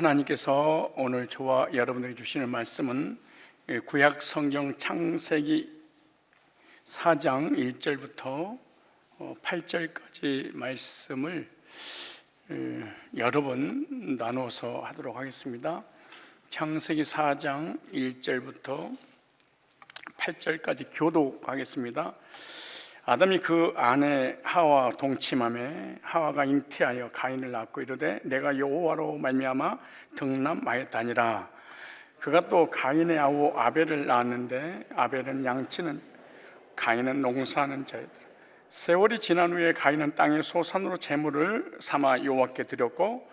하나님께서 오늘 저와 여러분들에게 주시는 말씀은 구약 성경 창세기 4장 1절부터 8절까지 말씀을 여러 번 나눠서 하도록 하겠습니다. 창세기 4장 1절부터 8절까지 교독하겠습니다. 아담이 그 아내 하와와 동침하매 하와가 잉태하여 가인을 낳고 이르되 내가 여호와로 말미암아 등남하였다니라. 그가 또 가인의 아우 아벨을 낳았는데 아벨은 양치는 가인은 농사하는 자였더라. 세월이 지난 후에 가인은 땅의 소산으로 제물을 삼아 여호와께 드렸고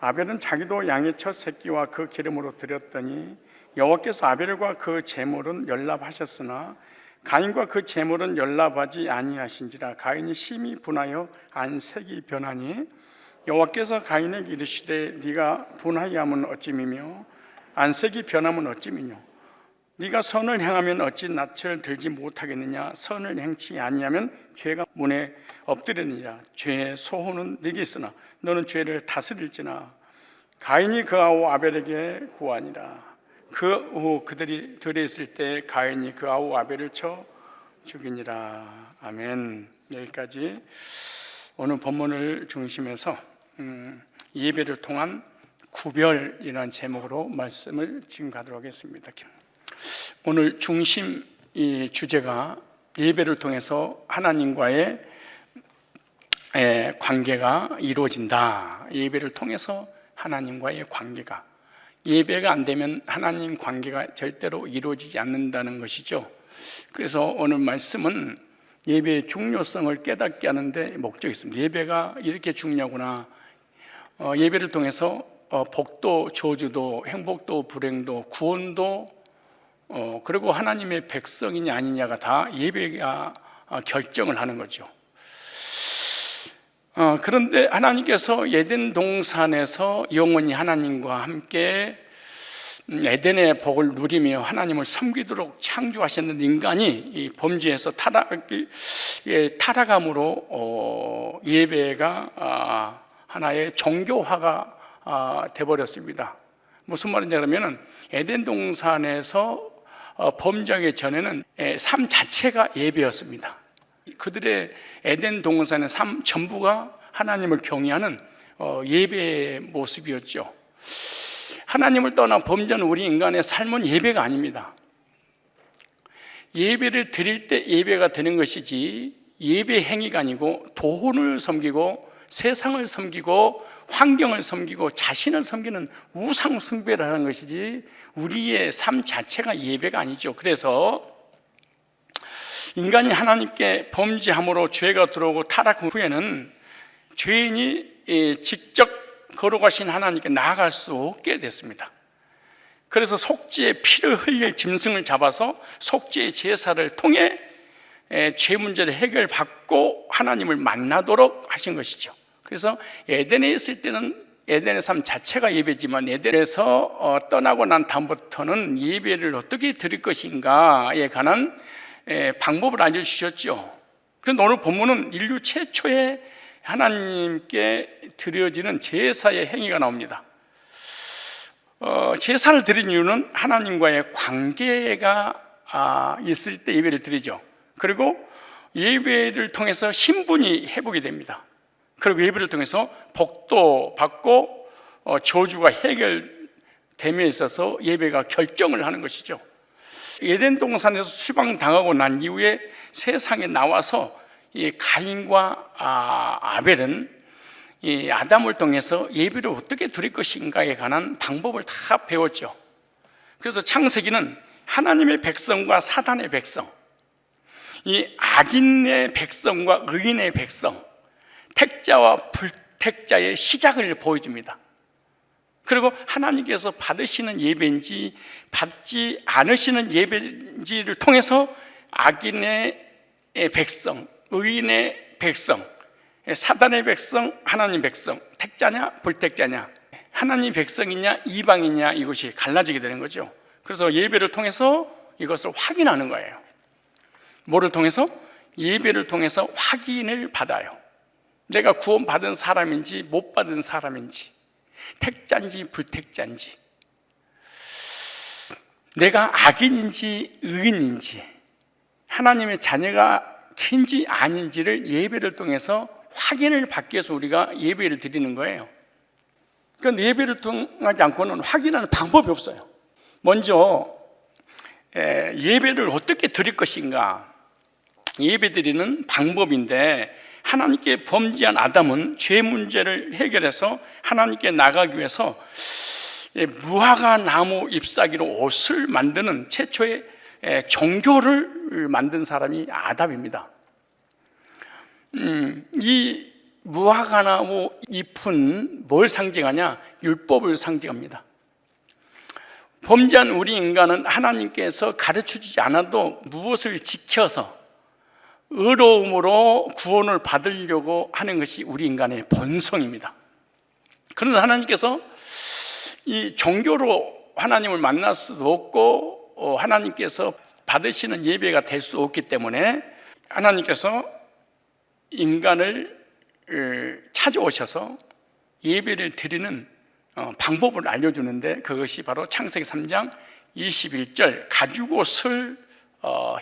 아벨은 자기도 양의 첫 새끼와 그 기름으로 드렸더니 여호와께서 아벨과 그 제물은 연납하셨으나 가인과 그 제물은 연납하지 아니하신지라. 가인이 심히 분하여 안색이 변하니 여호와께서 가인에게 이르시되 네가 분하게 하면 어찌미며 안색이 변하면 어찌미뇨. 네가 선을 행하면 어찌 낯을 들지 못하겠느냐. 선을 행치 아니하면 죄가 문에 엎드리느니라. 죄의 소호는 네게 있으나 너는 죄를 다스릴지나. 가인이 그 아우 아벨에게 구하니라. 그 후 그들이 들에 있을 때 가인이 그 아우 아벨을 쳐 죽이니라. 아멘. 여기까지 오늘 본문을 중심해서 예배를 통한 구별이라는 제목으로 말씀을 지금 가도록 하겠습니다. 오늘 중심 이 주제가 예배를 통해서 하나님과의 관계가 이루어진다. 예배를 통해서 하나님과의 관계가, 예배가 안 되면 하나님 관계가 절대로 이루어지지 않는다는 것이죠. 그래서 오늘 말씀은 예배의 중요성을 깨닫게 하는 데 목적이 있습니다. 예배가 이렇게 중요하구나. 예배를 통해서 복도 저주도 행복도 불행도 구원도 그리고 하나님의 백성이냐 아니냐가 다 예배가 결정을 하는 거죠. 그런데 하나님께서 에덴 동산에서 영원히 하나님과 함께 에덴의 복을 누리며 하나님을 섬기도록 창조하셨는데 인간이 이 범죄에서 타락함으로 예배가 하나의 종교화가 되어버렸습니다. 무슨 말이냐 그러면 에덴 동산에서 범죄하기 전에는 삶 자체가 예배였습니다. 그들의 에덴 동산의 삶 전부가 하나님을 경외하는 예배의 모습이었죠. 하나님을 떠나 범죄한 우리 인간의 삶은 예배가 아닙니다. 예배를 드릴 때 예배가 되는 것이지 예배 행위가 아니고 돈을 섬기고 세상을 섬기고 환경을 섬기고 자신을 섬기는 우상 숭배를 하는 것이지 우리의 삶 자체가 예배가 아니죠. 그래서 인간이 하나님께 범죄함으로 죄가 들어오고 타락 후에는 죄인이 직접 거룩하신 하나님께 나아갈 수 없게 됐습니다. 그래서 속죄의 피를 흘릴 짐승을 잡아서 속죄의 제사를 통해 죄 문제를 해결받고 하나님을 만나도록 하신 것이죠. 그래서 에덴에 있을 때는 에덴의 삶 자체가 예배지만 에덴에서 떠나고 난 다음부터는 예배를 어떻게 드릴 것인가에 관한 방법을 알려주셨죠. 그런데 오늘 본문은 인류 최초의 하나님께 드려지는 제사의 행위가 나옵니다. 제사를 드린 이유는 하나님과의 관계가 있을 때 예배를 드리죠. 그리고 예배를 통해서 신분이 회복이 됩니다. 그리고 예배를 통해서 복도 받고 저주가 해결됨에 있어서 예배가 결정을 하는 것이죠. 에덴 동산에서 추방당하고 난 이후에 세상에 나와서 이 가인과 아벨은 이 아담을 통해서 예배를 어떻게 드릴 것인가에 관한 방법을 다 배웠죠. 그래서 창세기는 하나님의 백성과 사단의 백성, 이 악인의 백성과 의인의 백성, 택자와 불택자의 시작을 보여줍니다. 그리고 하나님께서 받으시는 예배인지 받지 않으시는 예배인지를 통해서 악인의 백성, 의인의 백성, 사단의 백성, 하나님 백성, 택자냐 불택자냐, 하나님 백성이냐 이방이냐 이것이 갈라지게 되는 거죠. 그래서 예배를 통해서 이것을 확인하는 거예요. 뭐를 통해서? 예배를 통해서 확인을 받아요. 내가 구원받은 사람인지 못 받은 사람인지, 택자인지 불택자인지, 내가 악인인지 의인인지, 하나님의 자녀가 킨지 아닌지를 예배를 통해서 확인을 받기 위해서 우리가 예배를 드리는 거예요. 그러니까 예배를 통하지 않고는 확인하는 방법이 없어요. 먼저 예배를 어떻게 드릴 것인가, 예배 드리는 방법인데, 하나님께 범죄한 아담은 죄 문제를 해결해서 하나님께 나가기 위해서 무화과 나무 잎사귀로 옷을 만드는 최초의 종교를 만든 사람이 아담입니다. 이 무화과나무 잎은 뭘 상징하냐? 율법을 상징합니다. 범죄한 우리 인간은 하나님께서 가르쳐주지 않아도 무엇을 지켜서 의로움으로 구원을 받으려고 하는 것이 우리 인간의 본성입니다. 그런데 하나님께서 이 종교로 하나님을 만날 수도 없고 하나님께서 받으시는 예배가 될 수 없기 때문에 하나님께서 인간을 찾아오셔서 예배를 드리는 방법을 알려주는데, 그것이 바로 창세기 3장 21절 가죽옷을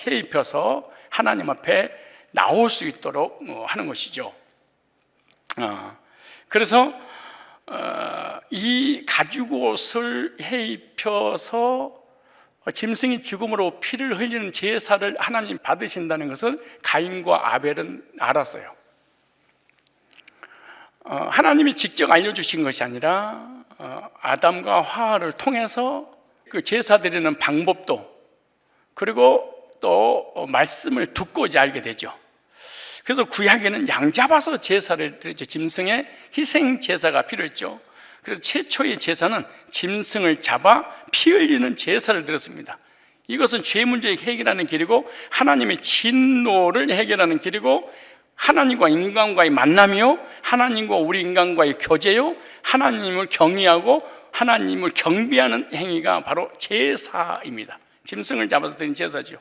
해 입혀서 하나님 앞에 나올 수 있도록 하는 것이죠. 그래서 이 가죽옷을 해 입혀서 짐승이 죽음으로 피를 흘리는 제사를 하나님 받으신다는 것을 가인과 아벨은 알았어요. 하나님이 직접 알려주신 것이 아니라 아담과 하와를 통해서 그 제사 드리는 방법도, 그리고 또 말씀을 듣고 이제 알게 되죠. 그래서 구약에는 양 잡아서 제사를 드렸죠. 짐승의 희생 제사가 필요했죠. 그래서 최초의 제사는 짐승을 잡아 피 흘리는 제사를 드렸습니다. 이것은 죄 문제 해결하는 길이고 하나님의 진노를 해결하는 길이고 하나님과 인간과의 만남이요, 하나님과 우리 인간과의 교제요, 하나님을 경외하고 하나님을 경배하는 행위가 바로 제사입니다. 짐승을 잡아서 드린 제사죠.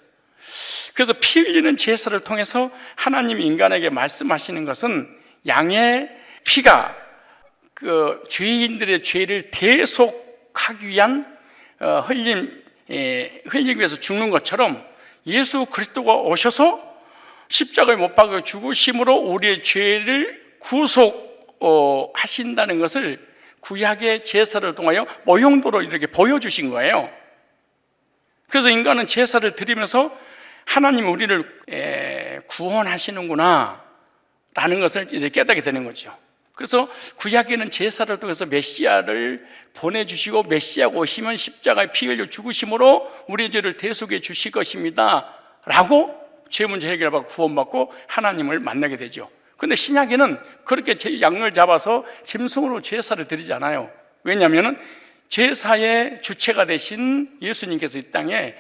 그래서 피 흘리는 제사를 통해서 하나님이 인간에게 말씀하시는 것은 양의 피가 그 죄인들의 죄를 대속하기 위한 흘리기 위해서 죽는 것처럼 예수 그리스도가 오셔서 십자가에 못 박아 죽으심으로 우리의 죄를 구속하신다는 것을 구약의 제사를 통하여 모형도로 이렇게 보여주신 거예요. 그래서 인간은 제사를 드리면서 하나님 우리를 구원하시는구나 라는 것을 이제 깨닫게 되는 거죠. 그래서 구약에는 제사를 통해서 메시아를 보내주시고, 메시아가 오시면 십자가에 피 흘려 죽으심으로 우리의 죄를 대속해 주실 것입니다 라고 죄 문제 해결받고 구원받고 하나님을 만나게 되죠. 그런데 신약에는 그렇게 양을 잡아서 짐승으로 제사를 드리지 않아요. 왜냐하면 제사의 주체가 되신 예수님께서 이 땅에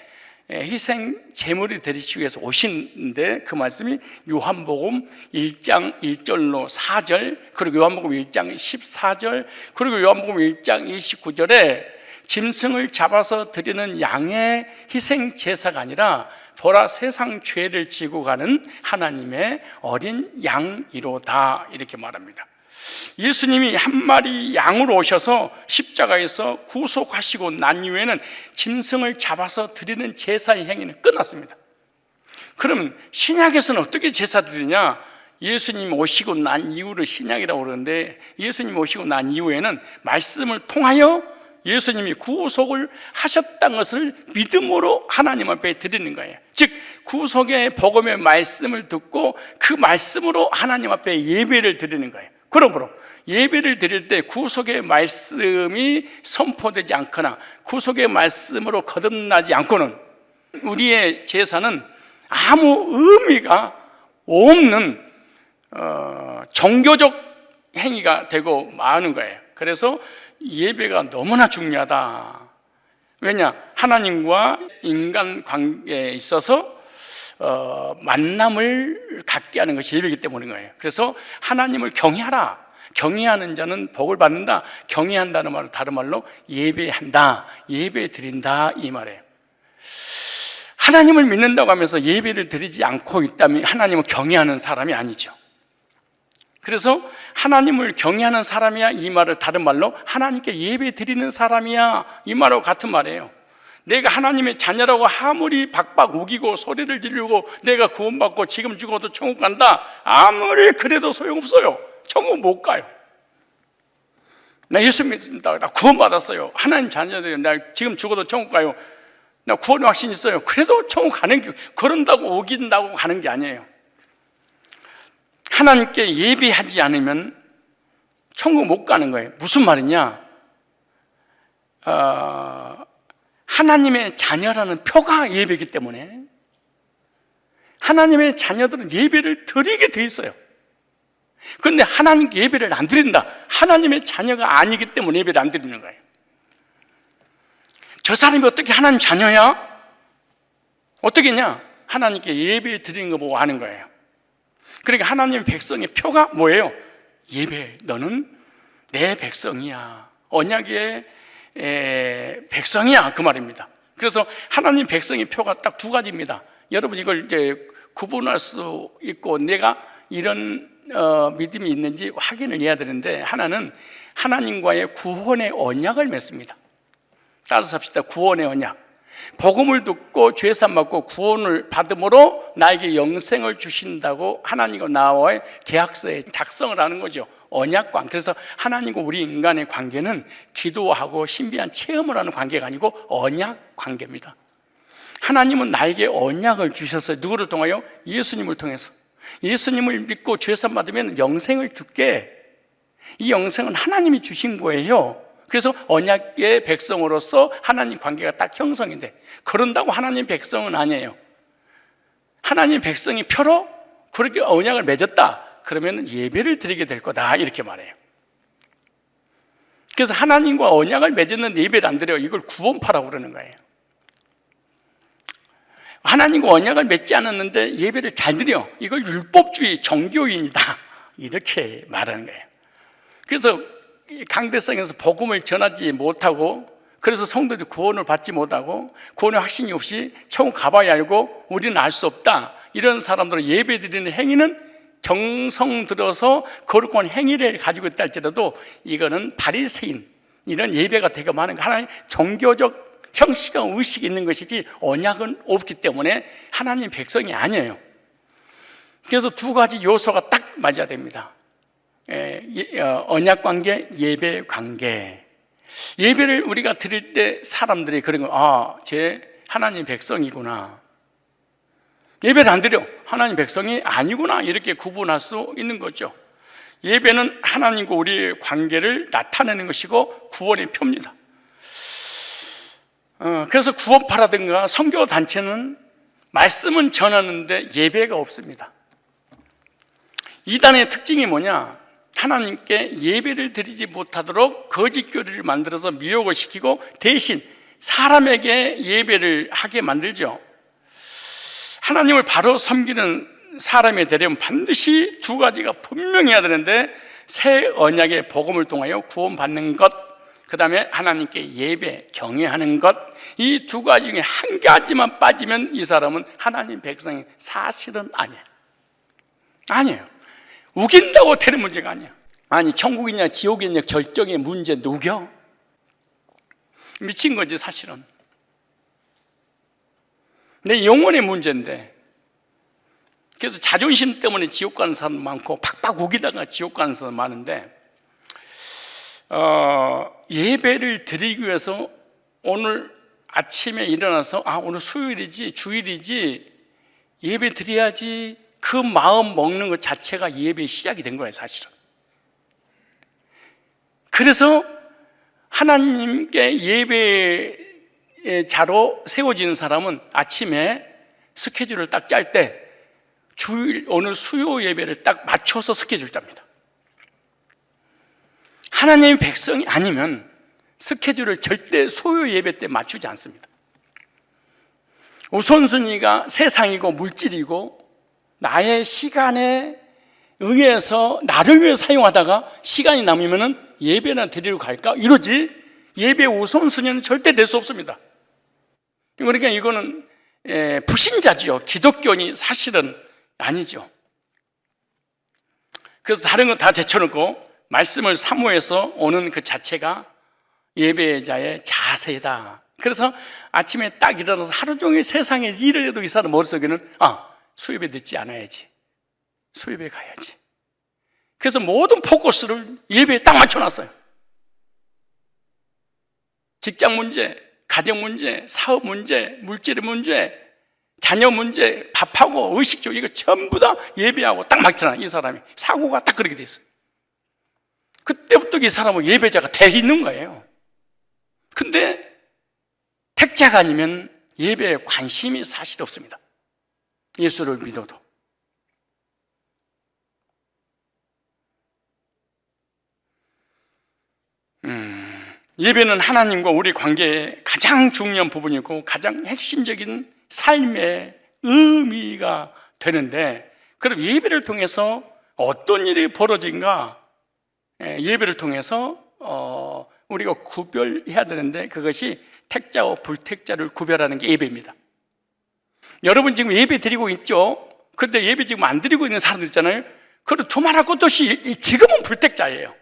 희생 제물이 되시기 위해서 오신데, 그 말씀이 요한복음 1장 1절로 4절, 그리고 요한복음 1장 14절, 그리고 요한복음 1장 29절에 짐승을 잡아서 드리는 양의 희생 제사가 아니라 보라 세상 죄를 지고 가는 하나님의 어린 양이로다, 이렇게 말합니다. 예수님이 한 마리 양으로 오셔서 십자가에서 구속하시고 난 이후에는 짐승을 잡아서 드리는 제사의 행위는 끝났습니다. 그러면 신약에서는 어떻게 제사 드리냐? 예수님 오시고 난 이후를 신약이라고 그러는데, 예수님 오시고 난 이후에는 말씀을 통하여 예수님이 구속을 하셨다는 것을 믿음으로 하나님 앞에 드리는 거예요. 즉 구속의 복음의 말씀을 듣고 그 말씀으로 하나님 앞에 예배를 드리는 거예요. 그러므로 예배를 드릴 때 구속의 말씀이 선포되지 않거나 구속의 말씀으로 거듭나지 않고는 우리의 제사는 아무 의미가 없는 종교적 행위가 되고 마는 거예요. 그래서 예배가 너무나 중요하다. 왜냐? 하나님과 인간 관계에 있어서 만남을 갖게 하는 것이 예배이기 때문인 거예요. 그래서 하나님을 경외하라. 경외하는 자는 복을 받는다. 경외한다는 말은 다른 말로 예배한다, 예배 드린다, 이 말이에요. 하나님을 믿는다고 하면서 예배를 드리지 않고 있다면 하나님을 경외하는 사람이 아니죠. 그래서 하나님을 경외하는 사람이야, 이 말을 다른 말로 하나님께 예배 드리는 사람이야, 이 말하고 같은 말이에요. 내가 하나님의 자녀라고 아무리 박박 우기고 소리를 지르고 내가 구원받고 지금 죽어도 천국 간다, 아무리 그래도 소용없어요. 천국 못 가요. 나 예수 믿습니다, 나 구원받았어요, 하나님 자녀들, 나 지금 죽어도 천국 가요, 나 구원의 확신 있어요. 그래도 천국 가는 게, 그런다고 우긴다고 가는 게 아니에요. 하나님께 예배하지 않으면 천국 못 가는 거예요. 무슨 말이냐? 하나님의 자녀라는 표가 예배이기 때문에 하나님의 자녀들은 예배를 드리게 돼 있어요. 그런데 하나님께 예배를 안 드린다, 하나님의 자녀가 아니기 때문에 예배를 안 드리는 거예요. 저 사람이 어떻게 하나님 자녀야? 어떻게 했냐? 하나님께 예배 드리는 거 보고 아는 거예요. 그러니까 하나님의 백성의 표가 뭐예요? 예배, 너는 내 백성이야, 언약의 백성이야, 그 말입니다. 그래서 하나님 백성의 표가 딱 두 가지입니다. 여러분 이걸 이제 구분할 수 있고 내가 이런 믿음이 있는지 확인을 해야 되는데, 하나는 하나님과의 구원의 언약을 맺습니다. 따라서 합시다. 구원의 언약. 복음을 듣고 죄산 받고 구원을 받음으로 나에게 영생을 주신다고 하나님과 나와의 계약서에 작성을 하는 거죠. 언약관. 그래서 하나님과 우리 인간의 관계는 기도하고 신비한 체험을 하는 관계가 아니고 언약 관계입니다. 하나님은 나에게 언약을 주셨어요. 누구를 통하여? 예수님을 통해서. 예수님을 믿고 죄산 받으면 영생을 줄게. 이 영생은 하나님이 주신 거예요. 그래서 언약의 백성으로서 하나님 관계가 딱 형성이 돼. 그런다고 하나님 백성은 아니에요. 하나님 백성이 표로 그렇게 언약을 맺었다, 그러면 예배를 드리게 될 거다, 이렇게 말해요. 그래서 하나님과 언약을 맺었는데 예배를 안 드려요. 이걸 구원파라고 그러는 거예요. 하나님과 언약을 맺지 않았는데 예배를 잘 드려, 이걸 율법주의 종교인이다, 이렇게 말하는 거예요. 그래서 강대성에서 복음을 전하지 못하고, 그래서 성도들이 구원을 받지 못하고 구원의 확신이 없이 천국 가봐야 알고 우리는 알 수 없다, 이런 사람들은 예배 드리는 행위는 정성 들어서 거룩한 행위를 가지고 있다 할지라도 이거는 바리새인, 이런 예배가 되게 많은 거, 하나님 종교적 형식과 의식이 있는 것이지 언약은 없기 때문에 하나님 백성이 아니에요. 그래서 두 가지 요소가 딱 맞아야 됩니다. 언약 관계, 예배 관계. 예배를 우리가 드릴 때 사람들이 그런 거, 쟤 하나님 백성이구나. 예배를 안 드려, 하나님 백성이 아니구나, 이렇게 구분할 수 있는 거죠. 예배는 하나님과 우리의 관계를 나타내는 것이고 구원의 표입니다. 그래서 구원파라든가 선교단체는 말씀은 전하는데 예배가 없습니다. 이단의 특징이 뭐냐? 하나님께 예배를 드리지 못하도록 거짓 교리를 만들어서 미혹을 시키고 대신 사람에게 예배를 하게 만들죠. 하나님을 바로 섬기는 사람이 되려면 반드시 두 가지가 분명해야 되는데, 새 언약의 복음을 통하여 구원받는 것, 그 다음에 하나님께 예배, 경외하는 것, 이 두 가지 중에 한 가지만 빠지면 이 사람은 하나님 백성이 사실은 아니에요. 우긴다고 되는 문제가 아니야. 아니 천국이냐 지옥이냐 결정의 문제인데 우겨? 미친 거지 사실은. 내 영혼의 문제인데. 그래서 자존심 때문에 지옥 가는 사람 많고 팍팍 우기다가 지옥 가는 사람 많은데, 예배를 드리기 위해서 오늘 아침에 일어나서 오늘 수요일이지 주일이지 예배 드려야지, 그 마음 먹는 것 자체가 예배의 시작이 된 거예요 사실은. 그래서 하나님께 예배의 자로 세워지는 사람은 아침에 스케줄을 딱 짤 때 주일 오늘 수요 예배를 딱 맞춰서 스케줄 짭니다. 하나님의 백성이 아니면 스케줄을 절대 수요 예배 때 맞추지 않습니다. 우선순위가 세상이고 물질이고 나의 시간에 의해서 나를 위해 사용하다가 시간이 남으면 예배나 드리러 갈까? 이러지 예배 우선순위는 절대 될 수 없습니다. 그러니까 이거는 불신자지요. 기독교인이 사실은 아니죠. 그래서 다른 거 다 제쳐놓고 말씀을 사모해서 오는 그 자체가 예배자의 자세다. 그래서 아침에 딱 일어나서 하루 종일 세상에 일을 해도 이 사람 머릿속에는 수협에 늦지 않아야지, 수협에 가야지. 그래서 모든 포커스를 예배에 딱 맞춰놨어요. 직장 문제, 가정 문제, 사업 문제, 물질 문제, 자녀 문제, 밥하고 의식주, 이거 전부 다 예배하고 딱 맞춰놔. 이 사람이 사고가 딱 그렇게 돼 있어요. 그때부터 이 사람은 예배자가 돼 있는 거예요. 근데 택자가 아니면 예배에 관심이 사실 없습니다. 예수를 믿어도. 예배는 하나님과 우리 관계의 가장 중요한 부분이고 가장 핵심적인 삶의 의미가 되는데, 그럼 예배를 통해서 어떤 일이 벌어진가? 예배를 통해서 우리가 구별해야 되는데, 그것이 택자와 불택자를 구별하는 게 예배입니다. 여러분 지금 예배 드리고 있죠? 그런데 예배 지금 안 드리고 있는 사람들 있잖아요. 그런데 두말할 것도 없이 지금은 불택자예요.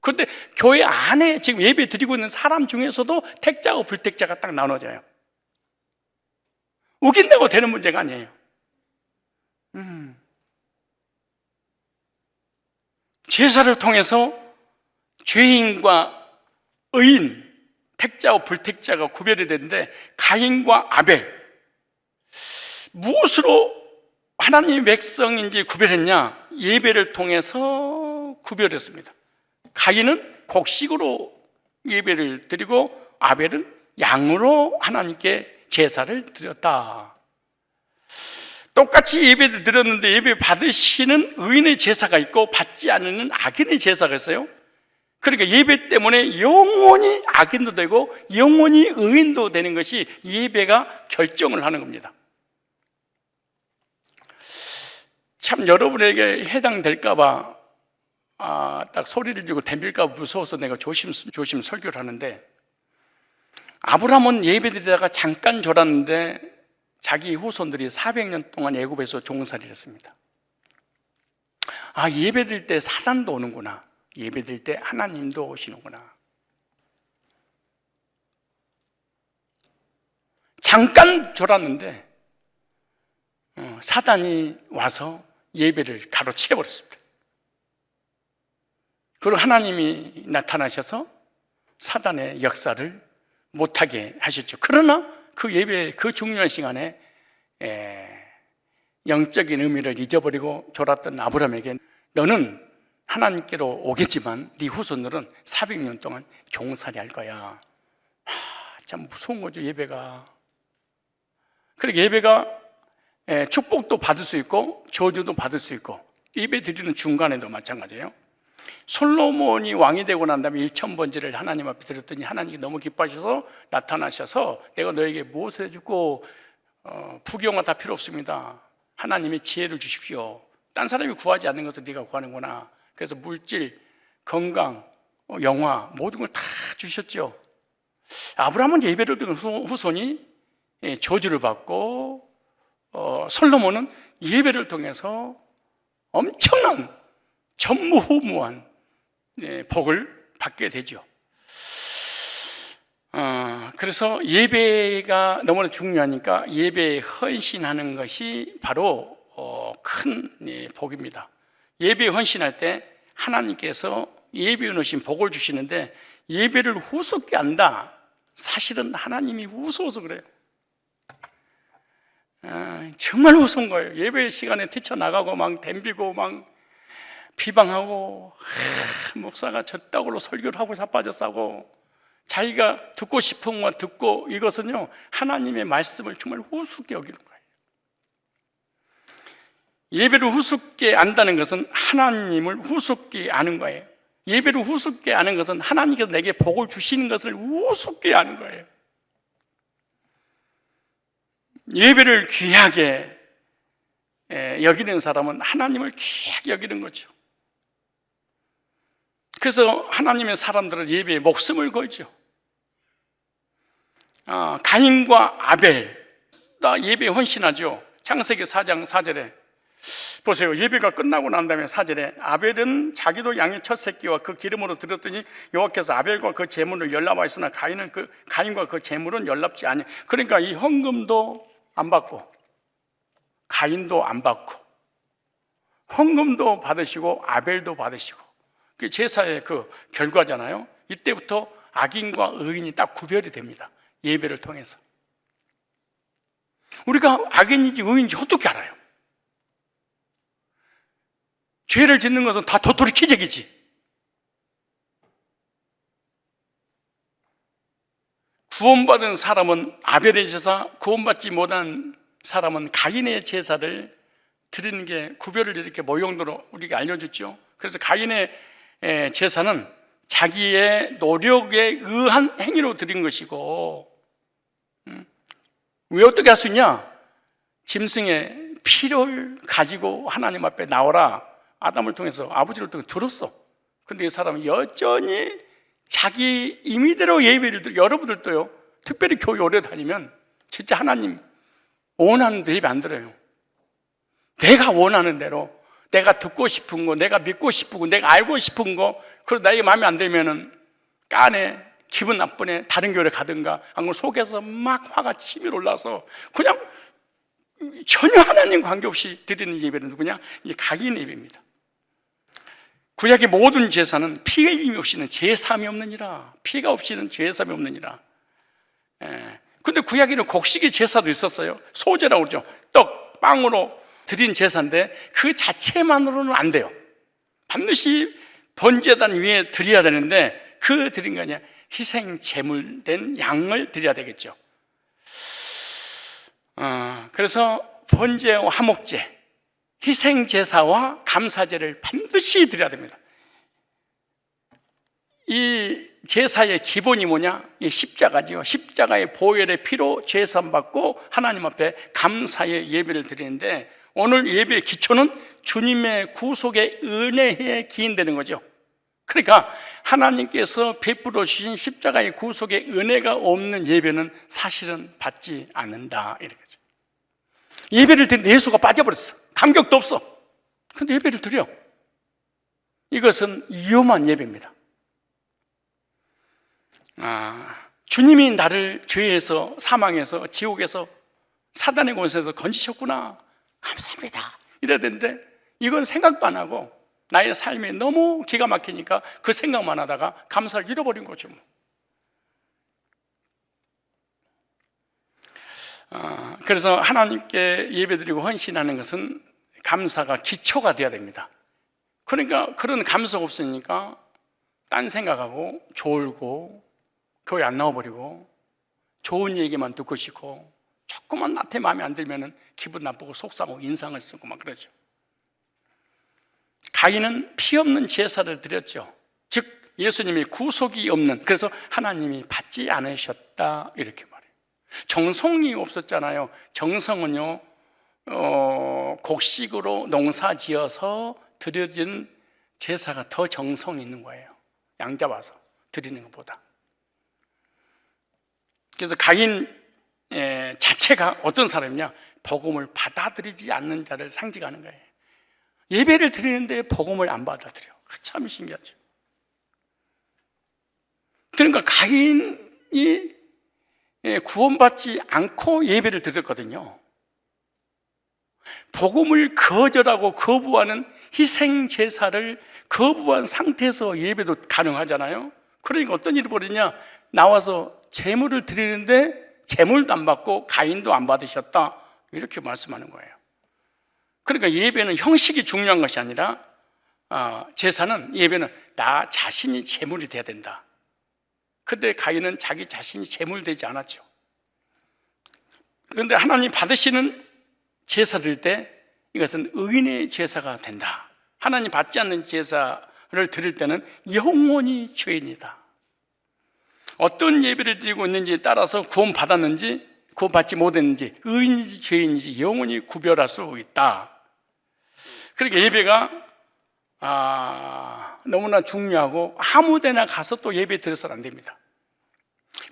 그런데 교회 안에 지금 예배 드리고 있는 사람 중에서도 택자와 불택자가 딱 나눠져요. 우긴다고 되는 문제가 아니에요. 제사를 통해서 죄인과 의인, 택자와 불택자가 구별이 되는데, 가인과 아벨, 무엇으로 하나님의 백성인지 구별했냐? 예배를 통해서 구별했습니다. 가인은 곡식으로 예배를 드리고 아벨은 양으로 하나님께 제사를 드렸다. 똑같이 예배를 드렸는데 예배 받으시는 의인의 제사가 있고 받지 않는 악인의 제사가 있어요. 그러니까 예배 때문에 영원히 악인도 되고 영원히 의인도 되는 것이 예배가 결정을 하는 겁니다. 참 여러분에게 해당될까 봐 딱 소리를 지르고 덤빌까 봐 무서워서 내가 조심 설교를 하는데, 아브라함은 예배 드리다가 잠깐 졸았는데 자기 후손들이 400년 동안 애굽에서 종살이를 했습니다. 예배 드릴 때 사단도 오는구나, 예배 드릴 때 하나님도 오시는구나. 잠깐 졸았는데 사단이 와서 예배를 가로채버렸습니다. 그리고 하나님이 나타나셔서 사단의 역사를 못하게 하셨죠. 그러나 그 예배, 그 중요한 시간에 영적인 의미를 잊어버리고 졸았던 아브라함에게 너는 하나님께로 오겠지만 네 후손들은 400년 동안 종살이 할 거야. 참 무서운 거죠, 예배가. 그러니까 예배가 축복도 받을 수 있고 저주도 받을 수 있고, 예배 드리는 중간에도 마찬가지예요. 솔로몬이 왕이 되고 난 다음에 1000번제를 하나님 앞에 드렸더니 하나님이 너무 기뻐하셔서 나타나셔서 내가 너에게 무엇을 해주고 부경화 다 필요 없습니다. 하나님의 지혜를 주십시오. 딴 사람이 구하지 않는 것을 네가 구하는구나. 그래서 물질, 건강, 영화 모든 걸 다 주셨죠. 아브라함은 예배를 드린 후손이 저주를 받고, 솔로몬은 예배를 통해서 엄청난 전무후무한 복을 받게 되죠. 그래서 예배가 너무나 중요하니까 예배에 헌신하는 것이 바로 큰 복입니다. 예배에 헌신할 때 하나님께서 예배에 넣으신 복을 주시는데, 예배를 우습게 한다, 사실은 하나님이 우스워서 그래요. 정말 우스운 거예요. 예배 시간에 뛰쳐나가고 막 덤비고 막 비방하고, 목사가 저따구로 설교를 하고 자빠졌다고 자기가 듣고 싶은 것 듣고, 이것은요 하나님의 말씀을 정말 우습게 여기는 거예요. 예배를 우습게 안다는 것은 하나님을 우습게 아는 거예요. 예배를 우습게 아는 것은 하나님께서 내게 복을 주시는 것을 우습게 아는 거예요. 예배를 귀하게 여기는 사람은 하나님을 귀하게 여기는 거죠. 그래서 하나님의 사람들은 예배에 목숨을 걸죠. 가인과 아벨 다 예배에 헌신하죠. 창세기 4장 4절에 보세요. 예배가 끝나고 난 다음에 4절에 아벨은 자기도 양의 첫 새끼와 그 기름으로 드렸더니 여호와께서 아벨과 그 제물을 열납하였으나 가인과 그 제물은 열납지 아니. 그러니까 이 헌금도 안 받고 가인도 안 받고 헌금도 받으시고 아벨도 받으시고, 그게 제사의 그 결과잖아요. 이때부터 악인과 의인이 딱 구별이 됩니다. 예배를 통해서. 우리가 악인인지 의인인지 어떻게 알아요? 죄를 짓는 것은 다 도토리 기적이지. 구원받은 사람은 아벨의 제사, 구원받지 못한 사람은 가인의 제사를 드리는 게 구별을 이렇게 모형으로 우리가 알려줬죠. 그래서 가인의 제사는 자기의 노력에 의한 행위로 드린 것이고, 왜 어떻게 할 수 있냐? 짐승의 피를 가지고 하나님 앞에 나오라. 아담을 통해서, 아버지를 통해서 들었어. 근데 이 사람은 여전히 자기 임의대로 예배를 드려. 여러분들도요, 특별히 교회 오래 다니면 진짜 하나님 원하는 대로 예배 안 들어요. 내가 원하는 대로, 내가 듣고 싶은 거, 내가 믿고 싶은 거, 내가 알고 싶은 거, 그리고 나에게 마음에 안 들면은 까네, 기분 나쁘네, 다른 교회를 가든가, 안 그러면 속에서 막 화가 치밀 올라서 그냥 전혀 하나님 관계없이 드리는 예배는 누구냐? 이 가인 예배입니다. 구약의 모든 제사는 피 흘림이 없이는 제사함이 없느니라. 피가 없이는 제사함이 없느니라. 근데 구약에는 곡식의 제사도 있었어요. 소제라고 그러죠. 떡, 빵으로 드린 제사인데 그 자체만으로는 안 돼요. 반드시 번제단 위에 드려야 되는데, 그 드린 게 아니라 희생 제물된 양을 드려야 되겠죠. 그래서 번제와 화목제, 희생 제사와 감사제를 반드시 드려야 됩니다. 이 제사의 기본이 뭐냐? 이 십자가지요. 십자가의 보혈의 피로 죄산 받고 하나님 앞에 감사의 예배를 드리는데, 오늘 예배의 기초는 주님의 구속의 은혜에 기인되는 거죠. 그러니까 하나님께서 베풀어 주신 십자가의 구속의 은혜가 없는 예배는 사실은 받지 않는다, 이렇게죠. 예배를 드리는데 예수가 빠져버렸어. 감격도 없어. 근데 예배를 드려. 이것은 위험한 예배입니다. 주님이 나를 죄에서, 사망에서, 지옥에서, 사단의 권세에서 건지셨구나, 감사합니다, 이래야 되는데 이건 생각도 안 하고 나의 삶이 너무 기가 막히니까 그 생각만 하다가 감사를 잃어버린 거죠. 그래서 하나님께 예배드리고 헌신하는 것은 감사가 기초가 되어야 됩니다. 그러니까 그런 감사가 없으니까 딴 생각하고 졸고 교회 안 나와버리고 좋은 얘기만 듣고 싶고, 조금만 나한테 마음에 안 들면 기분 나쁘고 속상하고 인상을 쓰고 막 그러죠. 가인은 피 없는 제사를 드렸죠. 즉 예수님이 구속이 없는, 그래서 하나님이 받지 않으셨다, 이렇게 말해요. 정성이 없었잖아요. 정성은요, 곡식으로 농사 지어서 드려진 제사가 더 정성이 있는 거예요. 양 잡아서 드리는 것보다. 그래서 가인 자체가 어떤 사람이냐? 복음을 받아들이지 않는 자를 상징하는 거예요. 예배를 드리는데 복음을 안 받아들여. 참 신기하죠. 그러니까 가인이 구원받지 않고 예배를 드렸거든요. 복음을 거절하고 거부하는 희생 제사를 거부한 상태에서 예배도 가능하잖아요. 그러니까 어떤 일이 벌어지냐? 나와서 제물을 드리는데 제물도 안 받고 가인도 안 받으셨다, 이렇게 말씀하는 거예요. 그러니까 예배는 형식이 중요한 것이 아니라 제사는, 예배는 나 자신이 제물이 돼야 된다. 근데 가인은 자기 자신이 제물되지 않았죠. 그런데 하나님 받으시는 제사 드릴 때 이것은 의인의 제사가 된다. 하나님 받지 않는 제사를 드릴 때는 영원히 죄인이다. 어떤 예배를 드리고 있는지에 따라서 구원받았는지 구원받지 못했는지, 의인인지 죄인인지 영원히 구별할 수 있다. 그러니까 예배가 너무나 중요하고 아무 데나 가서 또 예배 드려서는 안 됩니다.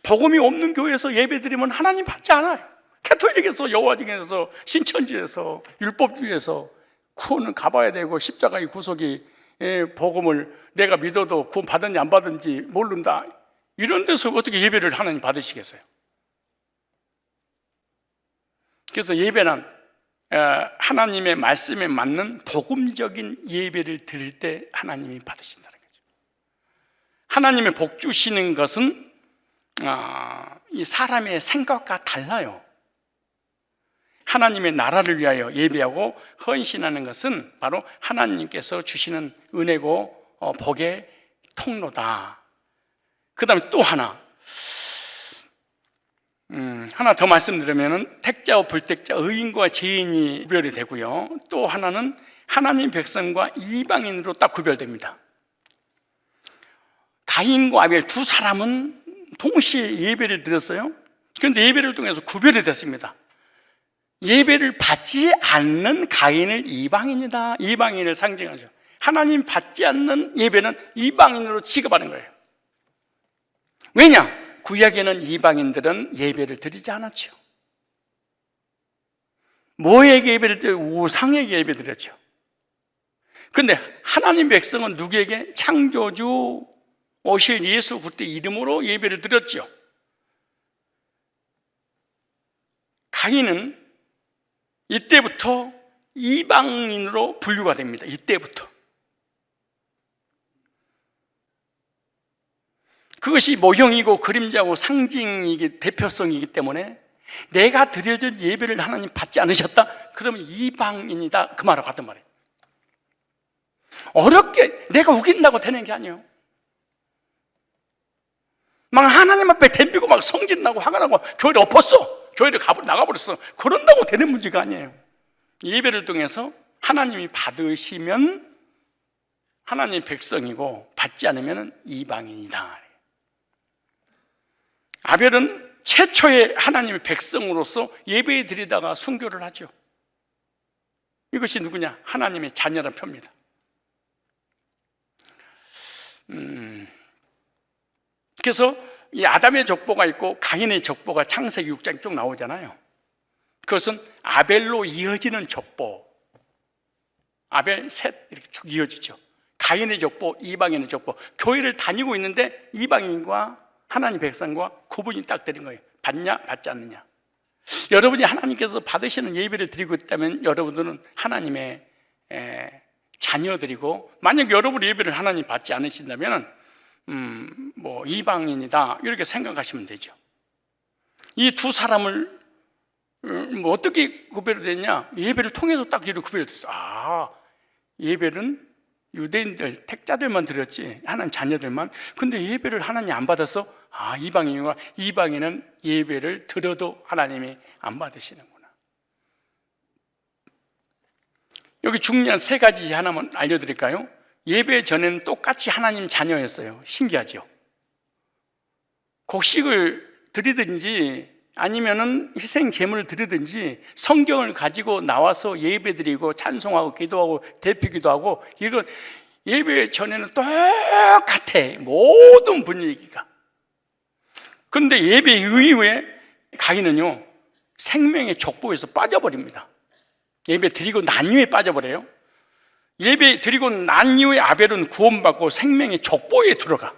복음이 없는 교회에서 예배 드리면 하나님 받지 않아요. 캐톨릭에서, 여호와중에서, 신천지에서, 율법주의에서 구원은 가봐야 되고 십자가의 구속이 복음을 내가 믿어도 구원 받았는지 안 받았는지 모른다. 이런 데서 어떻게 예배를 하나님 받으시겠어요? 그래서 예배는 하나님의 말씀에 맞는 복음적인 예배를 드릴 때 하나님이 받으신다는 거죠. 하나님의 복 주시는 것은 이 사람의 생각과 달라요. 하나님의 나라를 위하여 예배하고 헌신하는 것은 바로 하나님께서 주시는 은혜고 복의 통로다. 그 다음에 또 하나 더 말씀드리면 택자와 불택자, 의인과 죄인이 구별이 되고요. 또 하나는 하나님 백성과 이방인으로 딱 구별됩니다. 가인과 아벨 두 사람은 동시에 예배를 드렸어요. 그런데 예배를 통해서 구별이 됐습니다. 예배를 받지 않는 가인을 이방인이다. 이방인을 상징하죠. 하나님 받지 않는 예배는 이방인으로 취급하는 거예요. 왜냐? 구약에는 이방인들은 예배를 드리지 않았죠. 뭐에게 예배를 드려요? 우상에게 예배 드렸죠. 그런데 하나님 백성은 누구에게? 창조주 오실 예수 그리스도의 이름으로 예배를 드렸죠. 가인은 이때부터 이방인으로 분류가 됩니다. 이때부터. 그것이 모형이고 그림자고 상징이기 대표성이기 때문에 내가 드려진 예배를 하나님 받지 않으셨다? 그러면 이방인이다. 그 말하고 같은 말이에요. 어렵게 내가 우긴다고 되는 게 아니에요. 막 하나님 앞에 덤비고 막 성질나고 화가 나고 교회를 엎었어. 교회를 나가버렸어. 그런다고 되는 문제가 아니에요. 예배를 통해서 하나님이 받으시면 하나님 백성이고 받지 않으면 이방인이다. 아벨은 최초의 하나님의 백성으로서 예배 드리다가 순교를 하죠. 이것이 누구냐? 하나님의 자녀란 표입니다. 그래서 이 아담의 족보가 있고 가인의 족보가 창세기 6장에 쭉 나오잖아요. 그것은 아벨로 이어지는 족보. 아벨, 셋 이렇게 쭉 이어지죠. 가인의 족보, 이방인의 족보. 교회를 다니고 있는데 이방인과 하나님 백성과 구분이 딱 되는 거예요. 받냐, 받지 않느냐. 여러분이 하나님께서 받으시는 예배를 드리고 있다면 여러분들은 하나님의 자녀들이고, 만약 여러분 예배를 하나님 받지 않으신다면 뭐 이방인이다 이렇게 생각하시면 되죠. 이 두 사람을 뭐 어떻게 구별이 됐냐? 예배를 통해서 딱 이렇게 구별이 됐어. 아, 예배는 유대인들, 택자들만 드렸지 하나님 자녀들만. 근데 예배를 하나님 안 받아서 아, 이방인이구나. 이방인은 예배를 드려도 하나님이 안 받으시는구나. 여기 중요한 세 가지 하나만 알려드릴까요? 예배 전에는 똑같이 하나님 자녀였어요. 신기하죠? 곡식을 드리든지 아니면은 희생 제물을 드리든지 성경을 가지고 나와서 예배드리고 찬송하고 기도하고 대피기도 하고, 이건 예배 전에는 똑같아. 모든 분위기가. 그런데 예배 이후에 가인은요 생명의 족보에서 빠져버립니다. 예배 드리고 난 이후에 빠져버려요. 예배 드리고 난 이후에 아벨은 구원받고 생명의 족보에 들어가.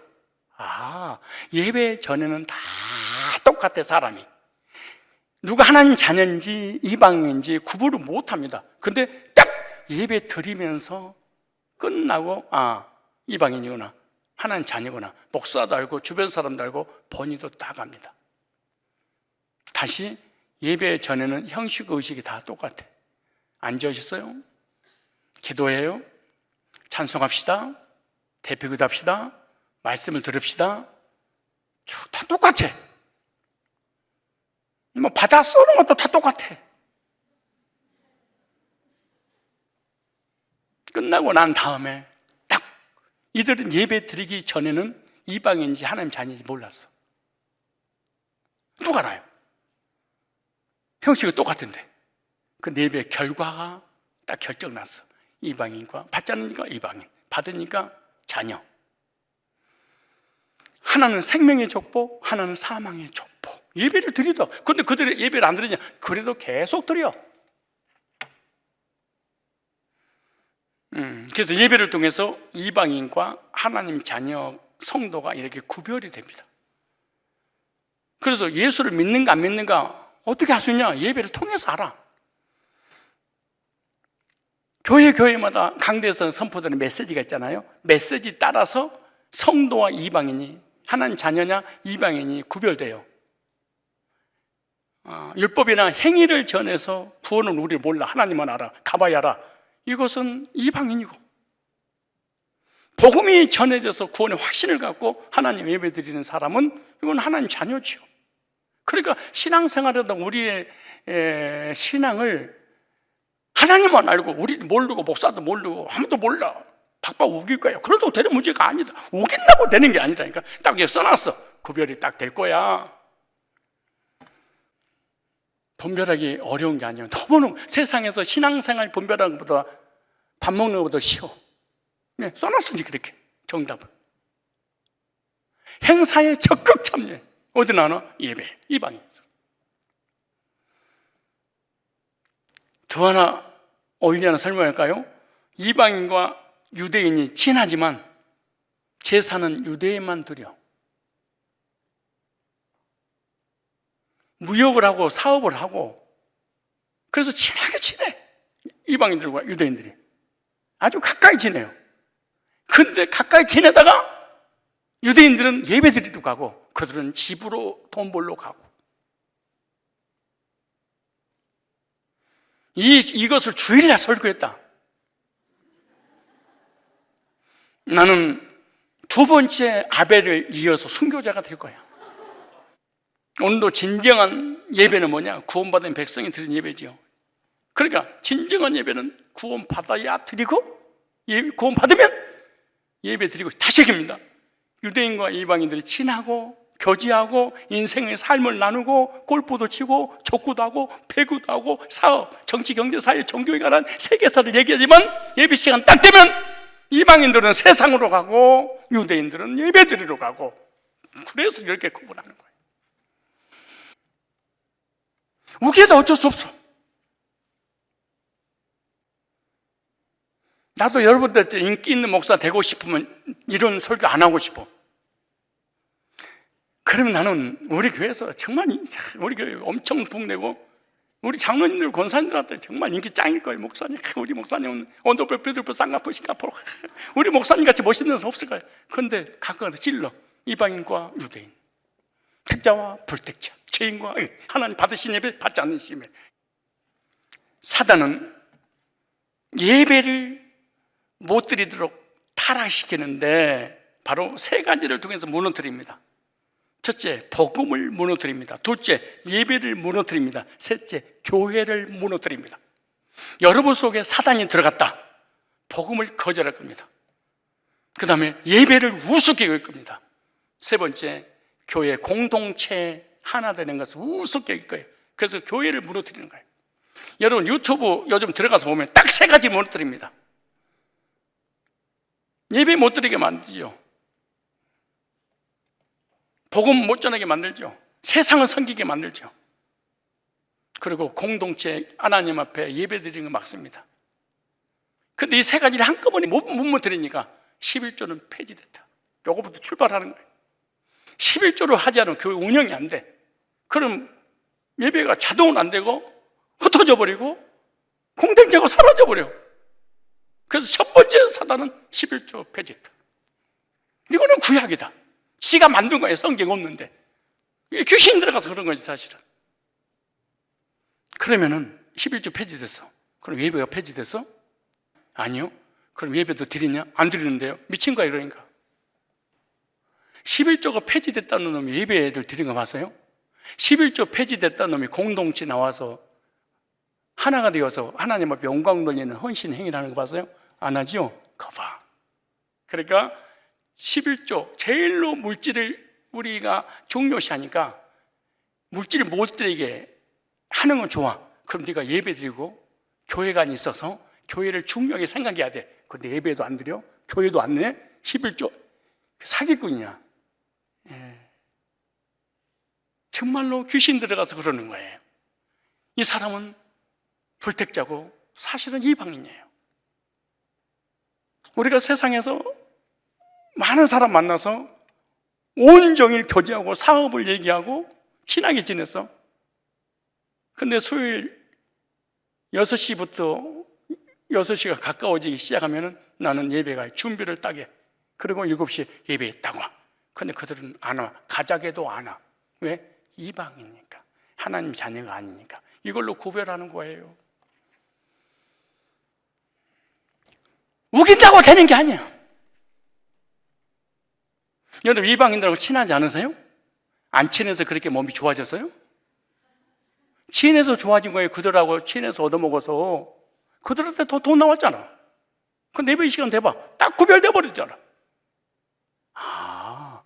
아, 예배 전에는 다 똑같아. 사람이 누가 하나님 자녀인지 이방인인지 구분을 못합니다. 근데 딱 예배 드리면서 끝나고 아, 이방인이구나, 하나님 자녀구나, 목사도 알고 주변 사람도 알고 번위도 딱 합니다. 다시 예배 전에는 형식 의식이 다 똑같아. 앉으셨어요? 기도해요? 찬송합시다. 대표기도 합시다. 말씀을 들읍시다. 다 똑같아. 뭐 받아 쏘는 것도 다 똑같아. 끝나고 난 다음에 딱 이들은 예배 드리기 전에는 이방인지 하나님 자녀인지 몰랐어. 누가 알아요? 형식이 똑같은데 그 예배 결과가 딱 결정났어. 이방인과 받지 않으니까 이방인, 받으니까 자녀. 하나는 생명의 족보, 하나는 사망의 족보. 예배를 드리다. 그런데 그들이 예배를 안 드리냐? 그래도 계속 드려. 그래서 예배를 통해서 이방인과 하나님 자녀 성도가 이렇게 구별이 됩니다. 그래서 예수를 믿는가 안 믿는가 어떻게 할 수 있냐? 예배를 통해서 알아. 교회마다 강대에서 선포되는 메시지가 있잖아요. 메시지 따라서 성도와 이방인이, 하나님 자녀냐 이방인이 구별돼요. 율법이나 행위를 전해서 구원은 우리 몰라, 하나님만 알아, 가봐야 알아, 이것은 이방인이고, 복음이 전해져서 구원의 확신을 갖고 하나님 예배드리는 사람은 이건 하나님 자녀죠. 그러니까 신앙생활에도 우리의 신앙을 하나님만 알고, 우리 모르고, 목사도 모르고, 아무도 몰라, 박박 우길 거야. 그래도 되는 문제가 아니다. 우긴다고 되는 게 아니라니까. 딱 여기 써놨어. 구별이 딱 될 거야. 분별하기 어려운 게 아니에요. 너무너무 세상에서 신앙생활 분별하는 것보다 밥 먹는 것보다 쉬워. 네, 써놨으니 그렇게 정답을. 행사에 적극 참여해. 어디 나나? 예배, 이방에서. 더 하나 올리하나 설명할까요? 이방인과 유대인이 친하지만 제사는 유대인만 드려. 무역을 하고 사업을 하고, 그래서 친하게 지내. 이방인들과 유대인들이 아주 가까이 지내요. 근데 가까이 지내다가 유대인들은 예배 드리러 가고, 그들은 집으로 돈 벌러 가고. 이것을 주일날 설교했다. 나는 두 번째 아벨을 이어서 순교자가 될 거야. 오늘도 진정한 예배는 뭐냐? 구원받은 백성이 드린 예배지요. 그러니까 진정한 예배는 구원받아야 드리고, 구원받으면 예배 드리고 다시 얘기입니다. 유대인과 이방인들이 친하고 교제하고 인생의 삶을 나누고 골프도 치고 족구도 하고 배구도 하고 사업, 정치, 경제, 사회, 종교에 관한 세계사를 얘기하지만 예배 시간 딱 되면 이방인들은 세상으로 가고 유대인들은 예배 드리러 가고, 그래서 이렇게 구분하는 거예요. 우기에도 어쩔 수 없어. 나도 여러분들 인기 있는 목사 되고 싶으면 이런 설교 안 하고 싶어. 그러면 나는 우리 교회에서 정말, 우리 교회 엄청 붕내고 우리 장로님들, 권사님들한테 정말 인기 짱일 거예요. 목사님, 우리 목사님은 언더블, 비둘블, 쌍꺼풀, 싱가포르, 우리 목사님 같이 멋있는 사람 없을 거예요. 그런데 각각 찔러. 이방인과 유대인, 택자와 불택자, 죄인과 하나님 받으신 예배, 받지 않는 예배. 사단은 예배를 못 드리도록 타락시키는데 바로 세 가지를 통해서 무너뜨립니다. 첫째, 복음을 무너뜨립니다. 둘째, 예배를 무너뜨립니다. 셋째, 교회를 무너뜨립니다. 여러분 속에 사단이 들어갔다, 복음을 거절할 겁니다. 그 다음에 예배를 우습게 여길 겁니다. 세 번째, 교회 공동체 하나 되는 것을 우습게 여길 거예요. 그래서 교회를 무너뜨리는 거예요. 여러분 유튜브 요즘 들어가서 보면 딱 세 가지 무너뜨립니다. 예배 못 드리게 만들죠. 복음 못 전하게 만들죠. 세상을 섬기게 만들죠. 그리고 공동체 하나님 앞에 예배 드리는 거 막습니다. 근데 이 세 가지를 한꺼번에 못 드리니까 11조는 폐지됐다. 요거부터 출발하는 거예요. 11조를 하지 않으면 교회 운영이 안 돼. 그럼 예배가 자동은 안 되고 흩어져 버리고 공동체가 사라져 버려. 그래서 첫 번째 사단은 11조 폐지했다. 이거는 구약이다. 지가 만든 거예요. 성경 없는데. 귀신 들어가서 그런 거지 사실은. 그러면은 11조 폐지됐어. 그럼 예배가 폐지됐어? 아니요. 그럼 예배도 드리냐? 안 드리는데요. 미친 거야 이러니까. 11조가 폐지됐다는 놈이 예배를 드린 거 봤어요? 11조 폐지됐다는 놈이 공동체 나와서 하나가 되어서 하나님 앞에 영광 돌리는 헌신 행위를 하는 거 봤어요? 안 하죠? 거봐. 그러니까 11조, 제일로 물질을 우리가 중요시하니까 물질을 못 드리게 하는 건 좋아. 그럼 네가 예배 드리고 교회가 있어서 교회를 중요하게 생각해야 돼. 근데 예배도 안 드려? 교회도 안 내? 11조 사기꾼이야. 정말로 귀신 들어가서 그러는 거예요. 이 사람은 불택자고 사실은 이방인이에요. 우리가 세상에서 많은 사람 만나서 온종일 교제하고 사업을 얘기하고 친하게 지냈어. 근데 수요일 6시부터 6시가 가까워지기 시작하면 나는 예배가 준비를 딱 해. 그리고 7시에 예배에 딱 와. 근데 그들은 안 와. 가자게도 안 와. 왜? 이방이니까. 하나님 자녀가 아니니까. 이걸로 구별하는 거예요. 우긴다고 되는 게 아니야. 여러분 이방인들하고 친하지 않으세요? 안 친해서 그렇게 몸이 좋아졌어요? 친해서 좋아진 거예요. 그들하고 친해서 얻어먹어서. 그들한테 더 돈 나왔잖아. 그 예배 시간 돼봐. 딱 구별돼 버렸잖아. 아,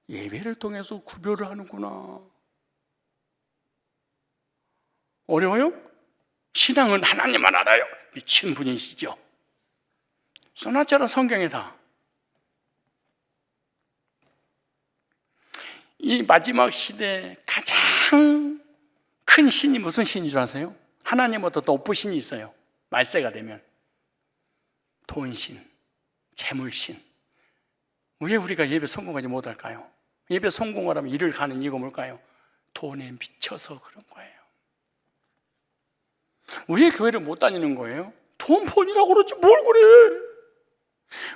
예배를 통해서 구별을 하는구나. 어려워요? 신앙은 하나님만 알아요. 미친 분이시죠. 써놨잖아 성경에 다. 이 마지막 시대에 가장 큰 신이 무슨 신인 줄 아세요? 하나님보다 높은 신이 있어요. 말세가 되면 돈신, 재물신. 왜 우리가 예배 성공하지 못할까요? 예배 성공을 하면 일을 가는 이유가 뭘까요? 돈에 미쳐서 그런 거예요. 왜 교회를 못 다니는 거예요? 돈 번이라고 그러지 뭘 그래.